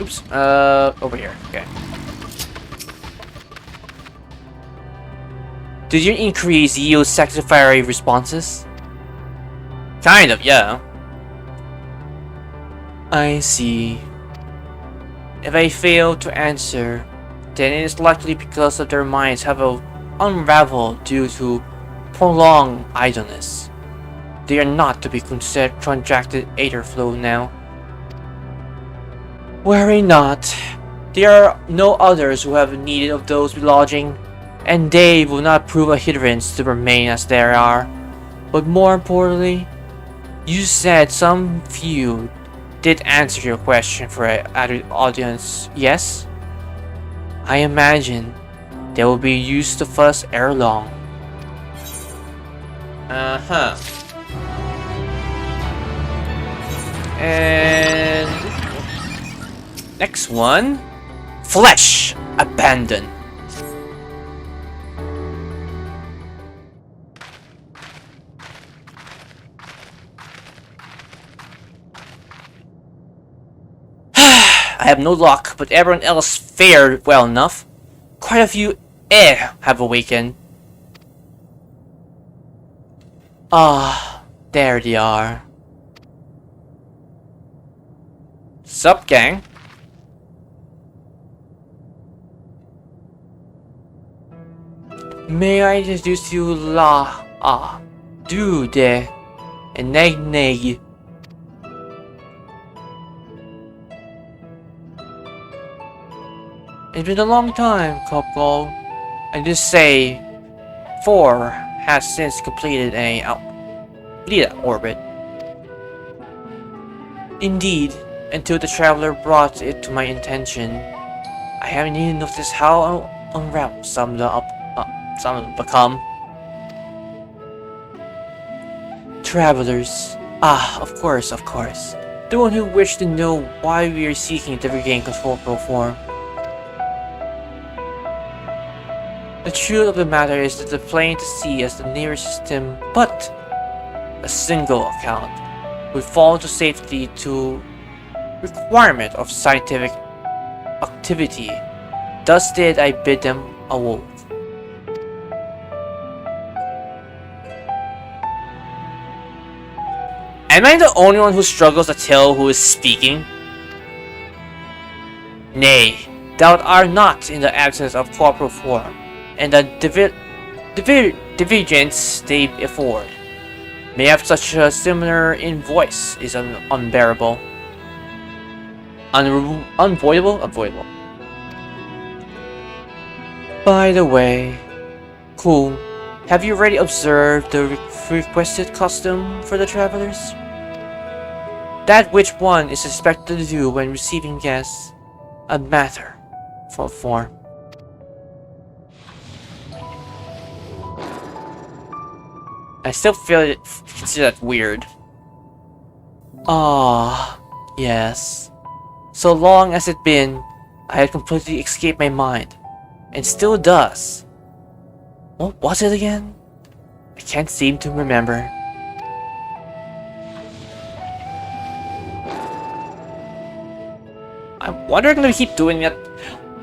Oops. Over here. Okay. Did you increase yield satisfactory responses? Kind of, yeah. I see. If I fail to answer, then it is likely because of their minds have unraveled due to prolonged idleness. They are not to be considered contracted aether flow now. Worry not. There are no others who have need of those lodging, and they will not prove a hindrance to remain as they are. But more importantly, you said some few did answer your question for an audience, yes? I imagine they will be used to us ere long. Uh-huh. And next one, flesh abandon. I have no luck, but everyone else fared well enough. Quite a few have awakened. Ah, there they are. Sup, gang? May I introduce you Dude, and Neg. It's been a long time, couple. And just say, 4 has since completed a orbit. Indeed, until the traveler brought it to my attention, I haven't even noticed how unraveled some become. Travelers. Of course. The one who wished to know why we are seeking to regain corporeal form. The truth of the matter is that the plane to sea as the nearest system, but a single account, would fall to safety to requirement of scientific activity. Thus did I bid them a wolf. Am I the only one who struggles to tell who is speaking? Nay, thou art not in the absence of corporeal form, and the divergence they afford may have such a similar in voice is unbearable. Unavoidable. By the way, cool. Have you already observed the requested custom for the travelers? That which one is expected to do when receiving guests, a matter for form. I still consider that weird. Yes. So long as it been, I had completely escaped my mind, and still does. What was it again? I can't seem to remember. I wonder if I'm gonna keep doing that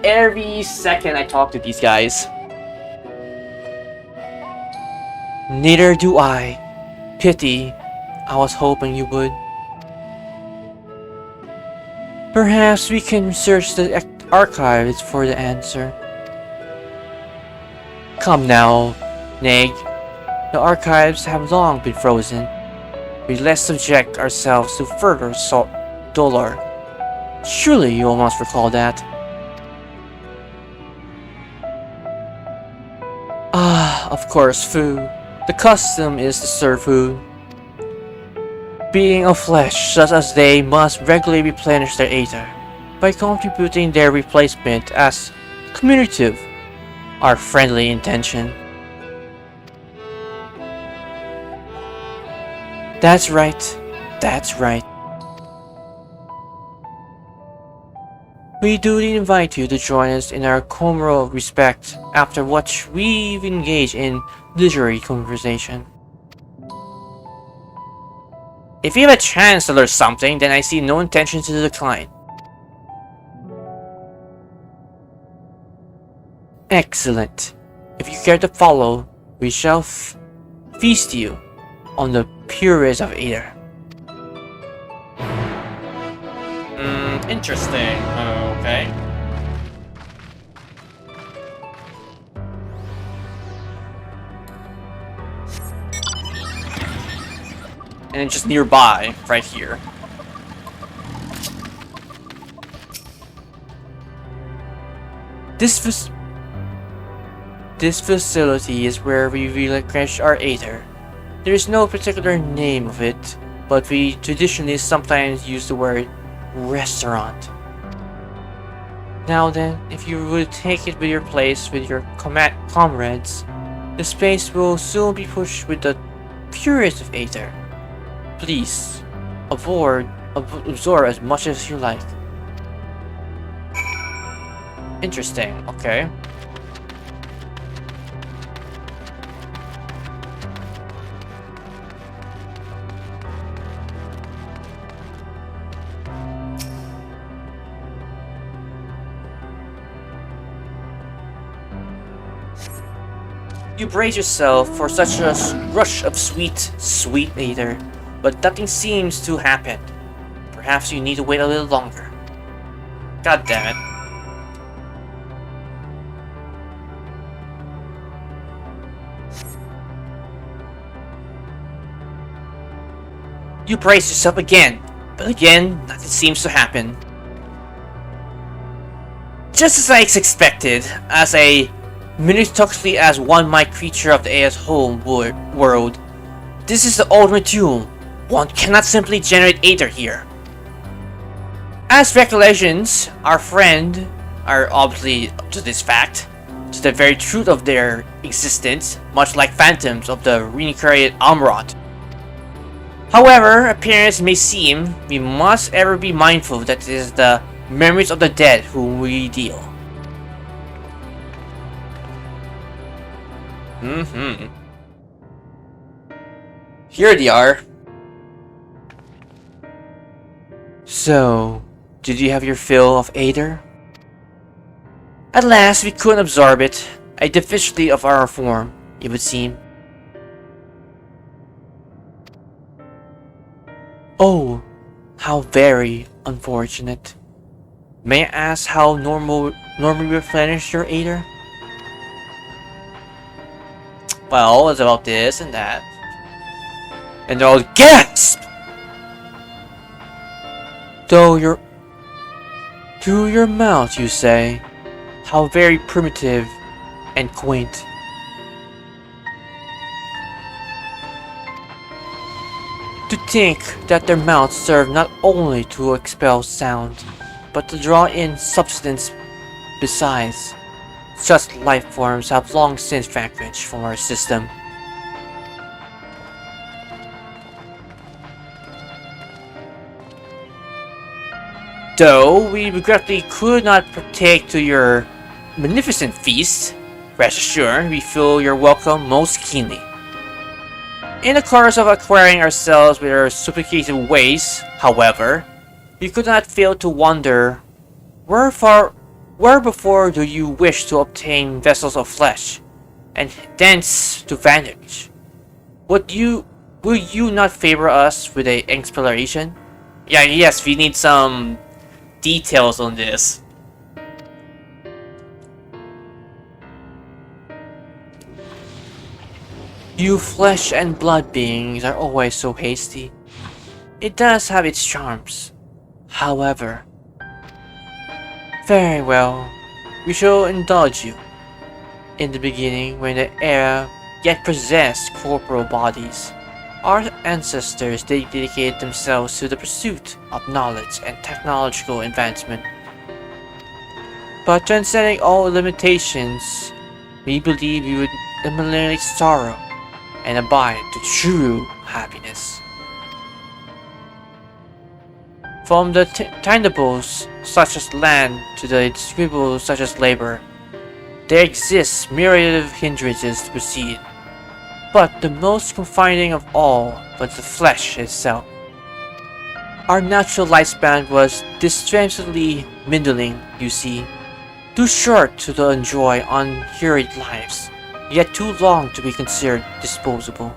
every second I talk to these guys. Neither do I. Pity. I was hoping you would. Perhaps we can search the archives for the answer. Come now, Neg. The archives have long been frozen. We less subject ourselves to further dolor. Surely you all must recall that. Of course, food. The custom is to serve food. Being of flesh, such as they must regularly replenish their aether by contributing their replacement as commutative, our friendly intention. That's right. We duly invite you to join us in our communal respect after what we've engaged in literary conversation. If you have a chance to learn something, then I see no intention to decline. Excellent. If you care to follow, we shall feast you on the purest of Aether. Interesting. Okay. And then just nearby, right here. This facility is where we relinquish our Aether. There is no particular name of it, but we traditionally sometimes use the word restaurant. Now then, if you would take it with your place with your comrades, the space will soon be pushed with the purest of Aether. Please, absorb as much as you like. Interesting, okay. You brace yourself for such a rush of sweet Aether, but nothing seems to happen. Perhaps you need to wait a little longer. God damn it. You brace yourself again, but again, nothing seems to happen. Just as I expected, as a minutely as one might creature of the Aether's home world, this is the ultimate doom. One cannot simply generate Aether here. As recollections, our friend are obviously up to this fact, to the very truth of their existence, much like phantoms of the reincarnated Amrot. However, appearance may seem, we must ever be mindful that it is the memories of the dead whom we deal. Here they are. So, did you have your fill of Aether? At last, we couldn't absorb it, a deficiency of our form, it would seem. Oh, how very unfortunate. May I ask how normally replenish your Aether? Well, it's about this and that. And they'll gasp! To your mouth, you say? How very primitive and quaint. To think that their mouths serve not only to expel sound, but to draw in substance besides. Such life forms have long since vanished from our system. Though we regretfully could not partake to your magnificent feast, rest assured we feel your welcome most keenly. In the course of acquiring ourselves with our sophisticated ways, however, we could not fail to wonder where before do you wish to obtain vessels of flesh, and thence to vanish? Will you not favor us with an exploration? Yes, we need some details on this. You flesh and blood beings are always so hasty. It does have its charms. However, very well, we shall indulge you. In the beginning, when the era yet possessed corporal bodies, our ancestors dedicated themselves to the pursuit of knowledge and technological advancement. But transcending all limitations, we believe we would eliminate sorrow and abide to true happiness. From the tangibles such as land to the inscrutable such as labor, there exists myriad of hindrances to proceed, but the most confining of all was the flesh itself. Our natural lifespan was distressingly dwindling, you see. Too short to enjoy unhurried lives, yet too long to be considered disposable.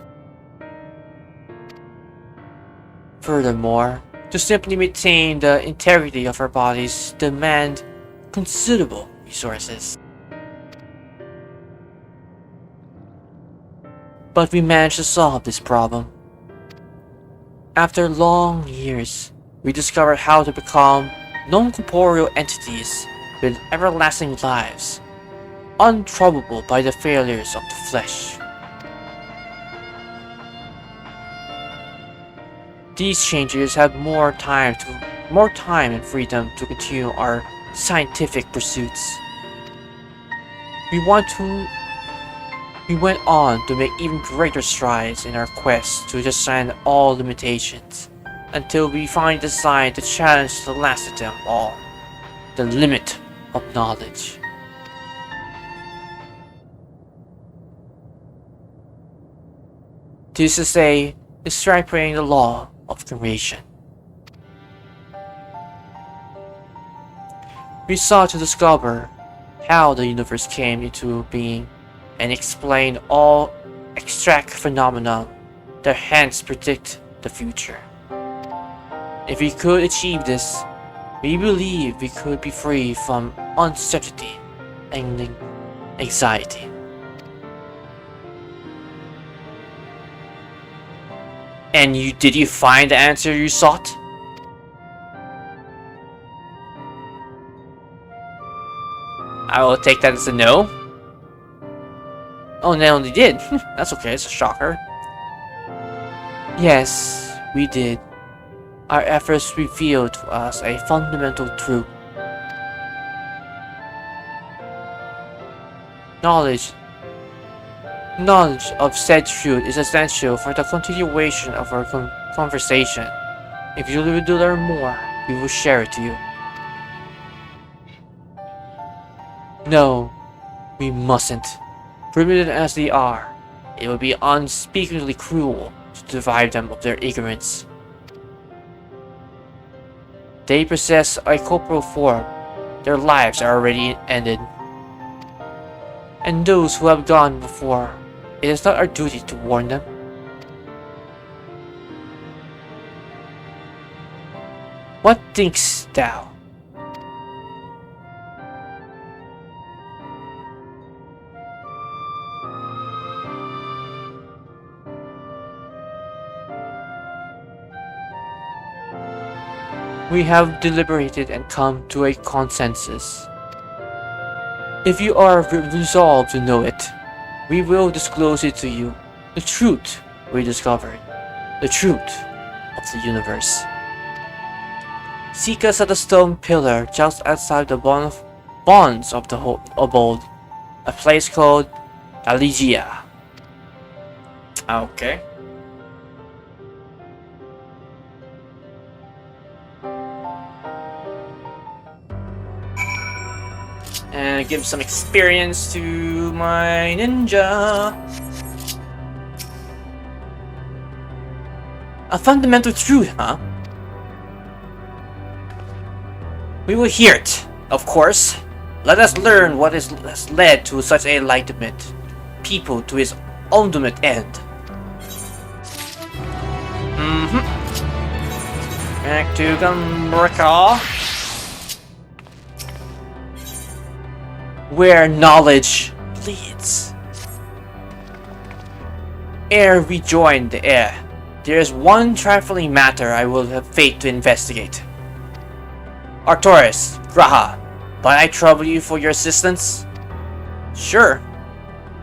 Furthermore, to simply maintain the integrity of our bodies demand considerable resources. But we managed to solve this problem. After long years, we discovered how to become non-corporeal entities with everlasting lives, untroublable by the failures of the flesh. These changes have more time and freedom to continue our scientific pursuits. We went on to make even greater strides in our quest to transcend all limitations, until we finally decided to challenge the last of them all, the limit of knowledge. This is to say, describing the law of creation. We sought to discover how the universe came into being and explain all extract phenomena that hence predict the future. If we could achieve this, we believe we could be free from uncertainty and anxiety. And did you find the answer you sought? I will take that as a no. Oh, no, they did. That's okay, it's a shocker. Yes, we did. Our efforts revealed to us a fundamental truth. Knowledge of said truth is essential for the continuation of our conversation. If you would learn more, we will share it to you. No, we mustn't. Primitive as they are, it would be unspeakably cruel to deprive them of their ignorance. They possess a corporeal form. Their lives are already ended. And those who have gone before, it is not our duty to warn them. What thinkst thou? We have deliberated and come to a consensus. If you are resolved to know it, we will disclose it to you. The truth we discovered. The truth of the universe. Seek us at the stone pillar just outside the bonds of the abode. A place called Aligia. Okay. And give some experience to my ninja. A fundamental truth, huh? We will hear it, of course. Let us learn what has led to such enlightenment. People to his ultimate end. Back to Gumbrika. Where knowledge leads. Ere we join the air, there is one trifling matter I will have fate to investigate. Arcturus, Graha, might I trouble you for your assistance? Sure,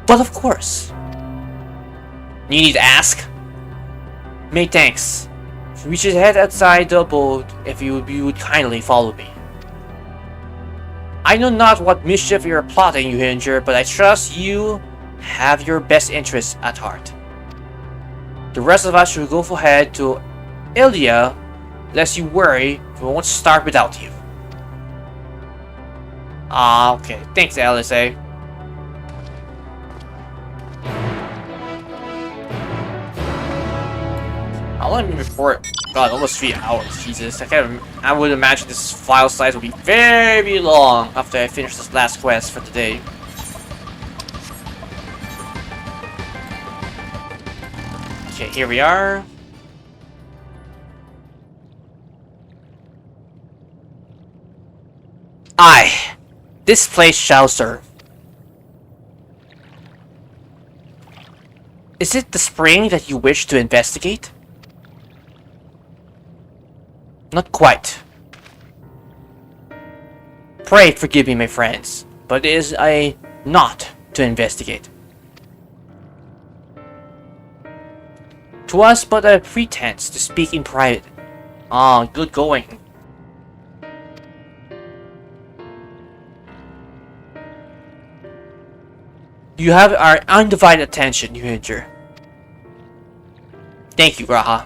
but of course. You need to ask? Many thanks. We should head outside the abode if you would kindly follow me. I know not what mischief you are plotting, Urianger, but I trust you have your best interests at heart. The rest of us should go ahead to Ilia, lest you worry we won't start without you. Okay. Thanks, LSA. How long did we record? God, almost 3 hours. Jesus, I would imagine this file size will be very long after I finish this last quest for today. Okay, here we are. Aye, this place shall serve. Is it the spring that you wish to investigate? Not quite. Pray forgive me, my friends, but it is a not to investigate. 'Twas but a pretense to speak in private. Ah, good going. You have our undivided attention, Urianger. Thank you, Graha.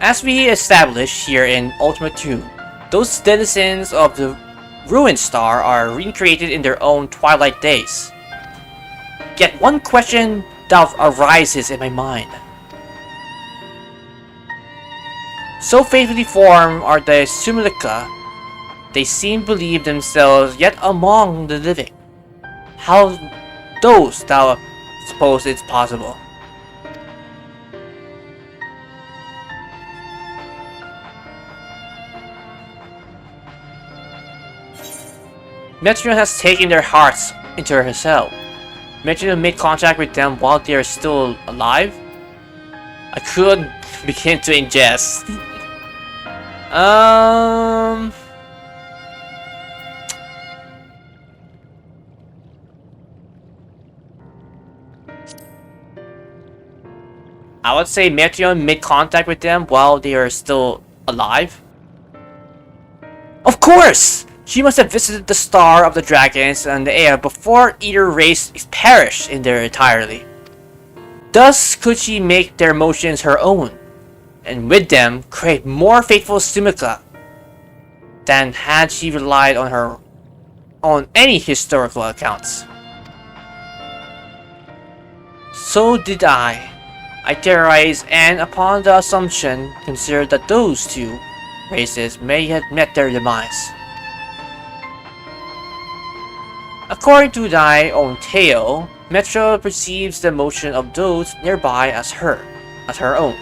As we established here in Ultimate 2, those denizens of the Ruined Star are recreated in their own twilight days. Yet one question that arises in my mind. So faithfully formed are the Simulacra, they seem to believe themselves yet among the living. How those thou suppose it's possible? Metron has taken their hearts into herself. Metron made contact with them while they are still alive? I could begin to ingest. I would say Metron made contact with them while they are still alive. Of course! She must have visited the Star of the Dragons and the air before either race perished in there entirely. Thus could she make their motions her own, and with them create more faithful simulacra than had she relied on any historical accounts. So did I theorized, and upon the assumption considered that those two races may have met their demise. According to thy own tale, Metra perceives the motion of those nearby as her own.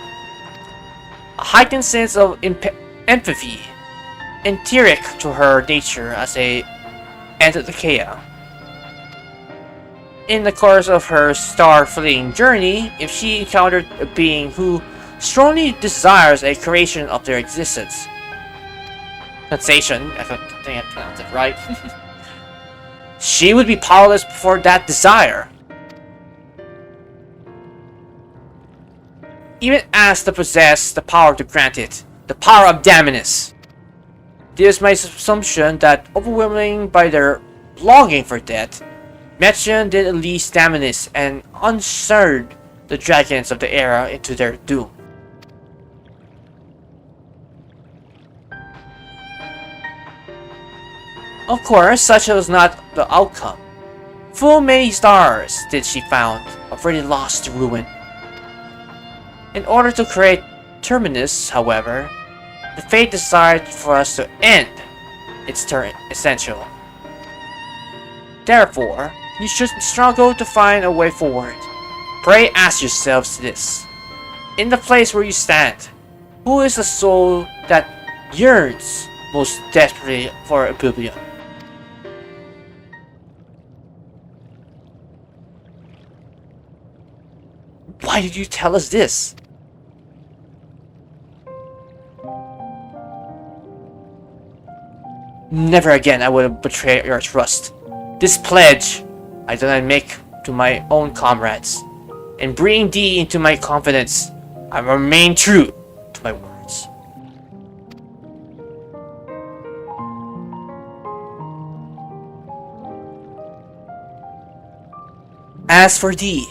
A heightened sense of empathy, enteric to her nature as a Antithekea. In the course of her star-fleeing journey, if she encountered a being who strongly desires a creation of their existence, sensation, I think I pronounced it right, she would be powerless before that desire. Even as to possess the power to grant it, the power of Daminus. It is my assumption that, overwhelmed by their longing for death, Metron did unleash Daminus and unstirred the dragons of the era into their doom. Of course, such was not the outcome. Full many stars did she found, already lost to ruin. In order to create Terminus, however, the fate desired for us to end its turn essential. Therefore, you should struggle to find a way forward. Pray ask yourselves this. In the place where you stand, who is the soul that yearns most desperately for oblivion? Why did you tell us this? Never again I would betray your trust. This pledge I do not make to my own comrades. In bringing thee into my confidence, I remain true to my words. As for thee,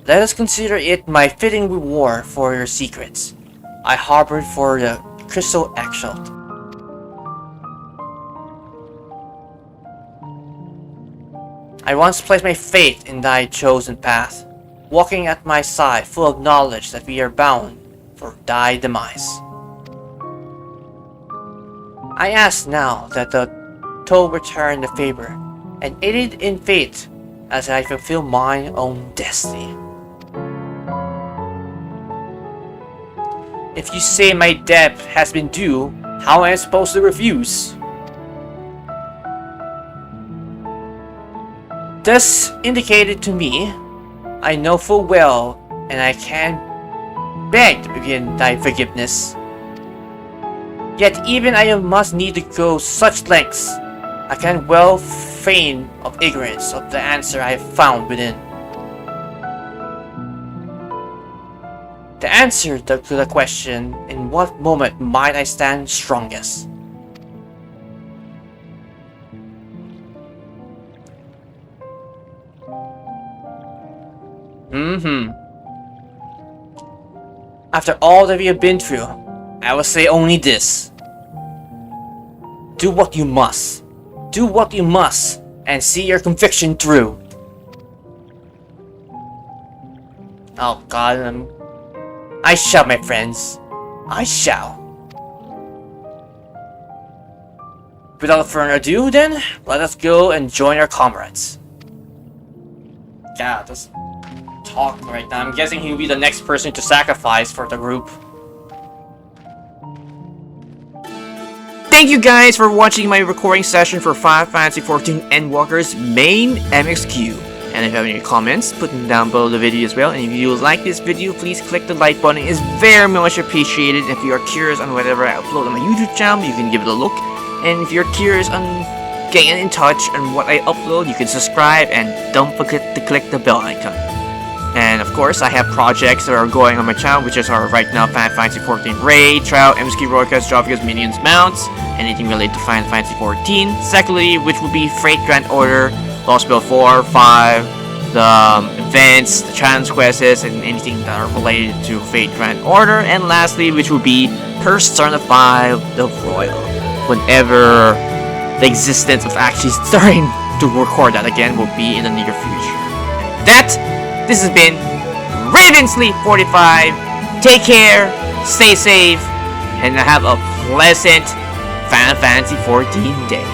let us consider it my fitting reward for your secrets I harbored for the crystal eggshell. I once placed my faith in thy chosen path, walking at my side full of knowledge that we are bound for thy demise. I ask now that the toe return the favor, and aided in fate as I fulfill mine own destiny. If you say my debt has been due, how am I supposed to refuse? Thus indicated to me, I know full well, and I can beg to begin thy forgiveness. Yet even I must need to go such lengths, I can well feign of ignorance of the answer I have found within. The answer to the question, in what moment might I stand strongest? After all that we have been through, I will say only this. Do what you must. Do what you must, and see your conviction through. Oh God, I shall, my friends. I shall. Without further ado, then, let us go and join our comrades. God, that's talking right now. I'm guessing he'll be the next person to sacrifice for the group. Thank you guys for watching my recording session for Fantasy XIV Endwalker's main MSQ. And if you have any comments, put them down below the video as well. And if you like this video, please click the like button. It's very much appreciated. If you are curious on whatever I upload on my YouTube channel, you can give it a look. And if you're curious on getting in touch on what I upload, you can subscribe and don't forget to click the bell icon. And of course, I have projects that are going on my channel, which are right now Fantasy XIV Raid, Trial, MSQ Urianger, Jobs, Minions, Mounts, anything related to Fantasy XIV. Secondly, which will be Freight Grand Order, Lost Bill 4, 5, the events, the challenge quests, and anything that are related to Fate Grand Order. And lastly, which will be Personify the Royal, whenever the existence of actually starting to record that again will be in the near future. This has been Ravensleep45. Take care, stay safe, and have a pleasant Fantasy XIV day.